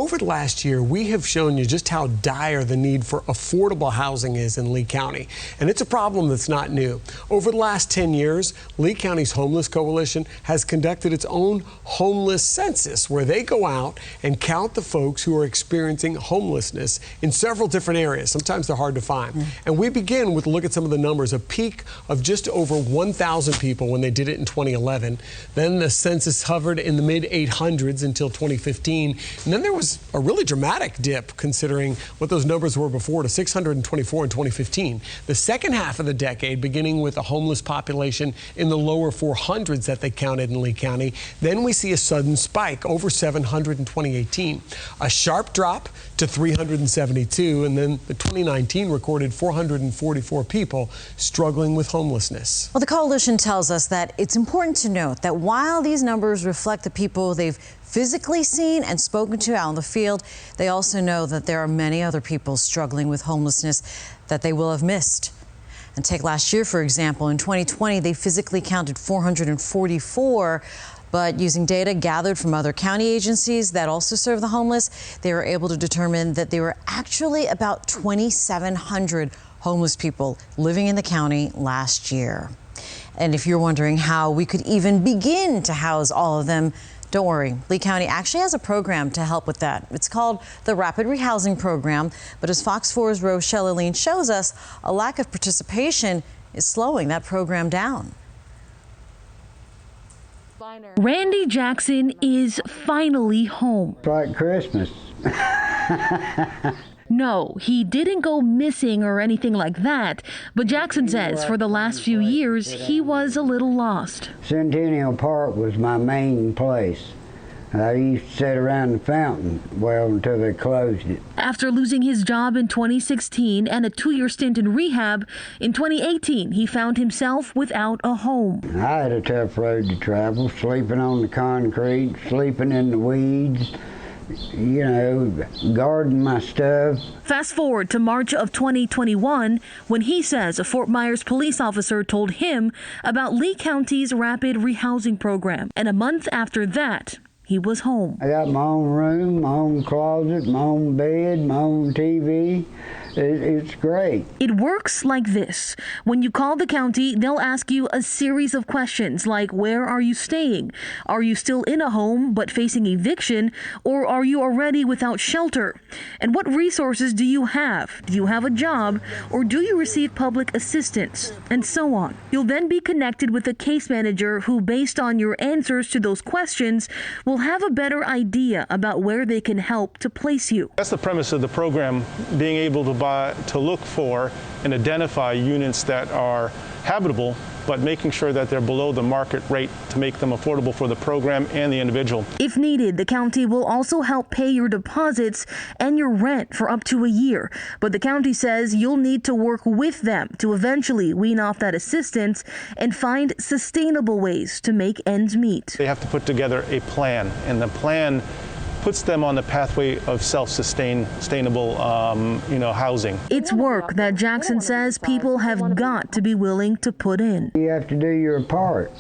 over the last year, we have shown you just how dire the need for affordable housing is in Lee County. And it's a problem that's not new. Over the last 10 years, Lee County's Homeless Coalition has conducted its own homeless census, where they go out and count the folks who are experiencing homelessness in several different areas. Sometimes they're hard to find. And we begin with a look at some of the numbers, a peak of just over 1,000 people when they did it in 2011. Then the census hovered in the mid-800s until 2015. And then there was a really dramatic dip, considering what those numbers were before, to 624 in 2015. The second half of the decade, beginning with a homeless population in the lower 400s that they counted in Lee County. Then we see a sudden spike, over 700 in 2018. A sharp drop to 372, and then the 2019 recorded 444 people struggling with homelessness. Well, the coalition tells us that it's important to note that while these numbers reflect the people they've physically seen and spoken to out in the field, they also know that there are many other people struggling with homelessness that they will have missed. And take last year, for example. In 2020, they physically counted 444. But using data gathered from other county agencies that also serve the homeless, they were able to determine that there were actually about 2,700 homeless people living in the county last year. And if you're wondering how we could even begin to house all of them, don't worry. Lee County actually has a program to help with that. It's called the Rapid Rehousing Program. But as Fox 4's Rochelle Aline shows us, a lack of participation is slowing that program down. Randy Jackson is finally home. It's like Christmas. No, he didn't go missing or anything like that, but Jackson says for the last few years he was a little lost. Centennial Park was my main place. I used to sit around the fountain, well, until they closed it. After losing his job in 2016 and a 2-year stint in rehab, in 2018 he found himself without a home. I had a tough road to travel, sleeping on the concrete, sleeping in the weeds, you know, guarding my stuff. Fast forward to March of 2021, when he says a Fort Myers police officer told him about Lee County's Rapid Rehousing Program. And a month after that, he was home. I got my own room, my own closet, my own bed, my own TV. It's great. It works like this. When you call the county, they'll ask you a series of questions like, where are you staying? Are you still in a home but facing eviction? Or are you already without shelter? And what resources do you have? Do you have a job? Or do you receive public assistance? And so on. You'll then be connected with a case manager who, based on your answers to those questions, will have a better idea about where they can help to place you. That's the premise of the program, being able to look for and identify units that are habitable, but making sure that they're below the market rate to make them affordable for the program and the individual. If needed, the county will also help pay your deposits and your rent for up to a year. But the county says you'll need to work with them to eventually wean off that assistance and find sustainable ways to make ends meet. They have to put together a plan, and the plan puts them on the pathway of sustainable housing. It's work that Jackson says people have got to be willing to put in. You have to do your part.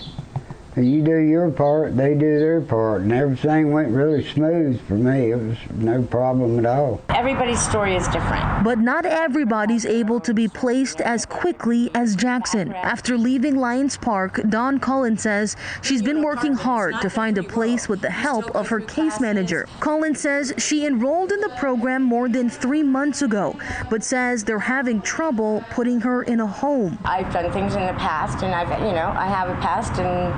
You do your part, they do their part, and everything went really smooth for me. It was no problem at all. Everybody's story is different. But not everybody's able to be placed as quickly as Jackson. After leaving Lions Park, Dawn Cullen says she's been working hard to find a place with the help of her case manager. Cullen says she enrolled in the program more than 3 months ago, but says they're having trouble putting her in a home. I've done things in the past, and I have a past, and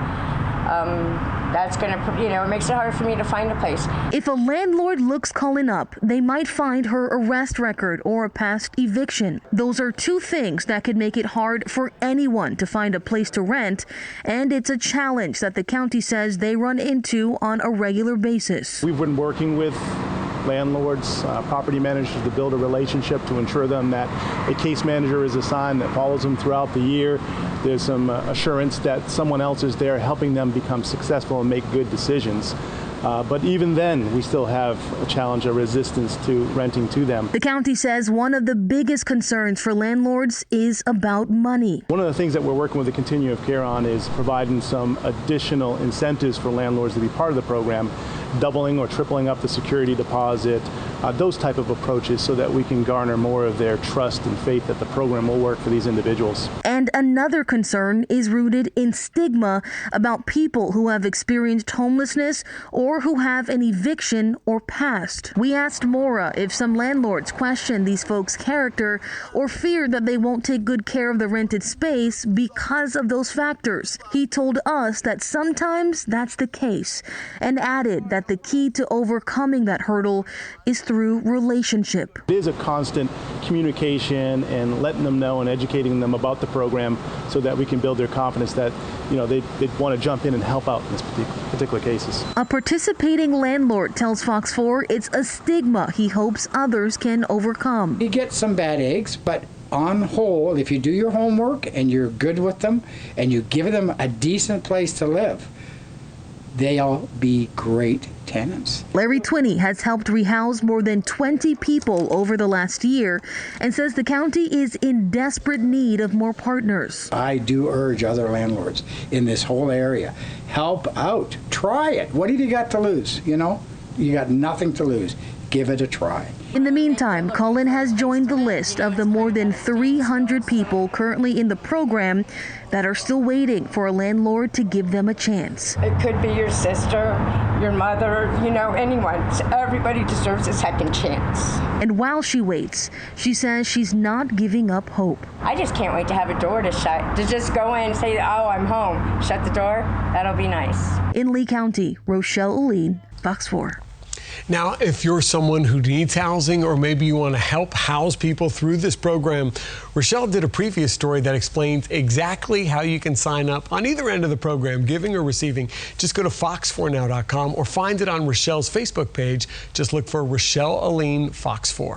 that's going to, it makes it hard for me to find a place. If a landlord looks Cullen up, they might find her arrest record or a past eviction. Those are two things that could make it hard for anyone to find a place to rent, and it's a challenge that the county says they run into on a regular basis. We've been working with landlords, property managers to build a relationship to ensure them that a case manager is assigned that follows them throughout the year. There's some assurance that someone else is there helping them become successful and make good decisions. But even then, we still have a challenge, a resistance to renting to them. The county says one of the biggest concerns for landlords is about money. One of the things that we're working with the Continuum of Care on is providing some additional incentives for landlords to be part of the program. doubling or tripling up the security deposit, those type of approaches, so that we can garner more of their trust and faith that the program will work for these individuals. And another concern is rooted in stigma about people who have experienced homelessness or who have an eviction or past. We asked Maura if some landlords question these folks' character or fear that they won't take good care of the rented space because of those factors. He told us that sometimes that's the case and added that the key to overcoming that hurdle is through relationship. It is a constant communication and letting them know and educating them about the program so that we can build their confidence that, they'd want to jump in and help out in this particular cases. A participating landlord tells Fox 4 it's a stigma he hopes others can overcome. You get some bad eggs, but on whole, if you do your homework and you're good with them and you give them a decent place to live, they'll be great tenants. Larry Twinney has helped rehouse more than 20 people over the last year and says the county is in desperate need of more partners. I do urge other landlords in this whole area, help out. Try it. What have you got to lose? You got nothing to lose. Give it a try. In the meantime, Cullen has joined the list of the more than 300 people currently in the program that are still waiting for a landlord to give them a chance. It could be your sister, your mother, anyone. Everybody deserves a second chance. And while she waits, she says she's not giving up hope. I just can't wait to have a door to shut, to just go in and say, oh, I'm home. Shut the door. That'll be nice. In Lee County, Rochelle Oline, Fox 4. Now, if you're someone who needs housing or maybe you want to help house people through this program, Rochelle did a previous story that explains exactly how you can sign up on either end of the program, giving or receiving. Just go to fox4now.com or find it on Rochelle's Facebook page. Just look for Rochelle Oline Fox 4.